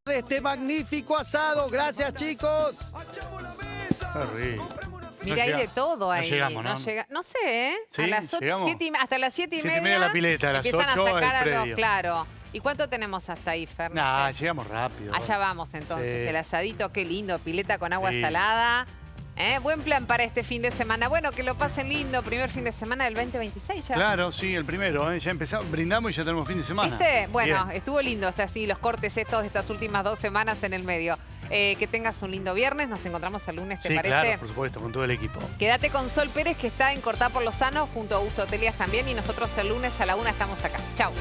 de este magnífico asado. Gracias, chicos. Qué rico. Mira, hay de todo ahí. No llegamos, ¿no? No sé, ¿eh? Sí, a las 8, llegamos. hasta las 7:30. 7:30 la pileta, a las empiezan 8 a sacar el a los, predio. claro. ¿Y cuánto tenemos hasta ahí, Fer? Nah, llegamos rápido. Allá vamos entonces, Sí. el asadito, qué lindo, pileta con agua Sí. salada. Buen plan para este fin de semana. Bueno, que lo pasen lindo, primer fin de semana del 2026 ya. Claro, sí, el primero. Ya empezamos, brindamos y ya tenemos fin de semana. ¿Viste? Bueno, Bien. estuvo lindo hasta así los cortes estos de estas últimas 2 semanas en el medio. Que tengas un lindo viernes, nos encontramos el lunes, ¿te Sí, parece? claro, por supuesto, con todo el equipo. Quédate con Sol Pérez, que está en Cortá por Lozano, junto a Augusto Telias también, y nosotros el lunes a la 1 estamos acá. Chau.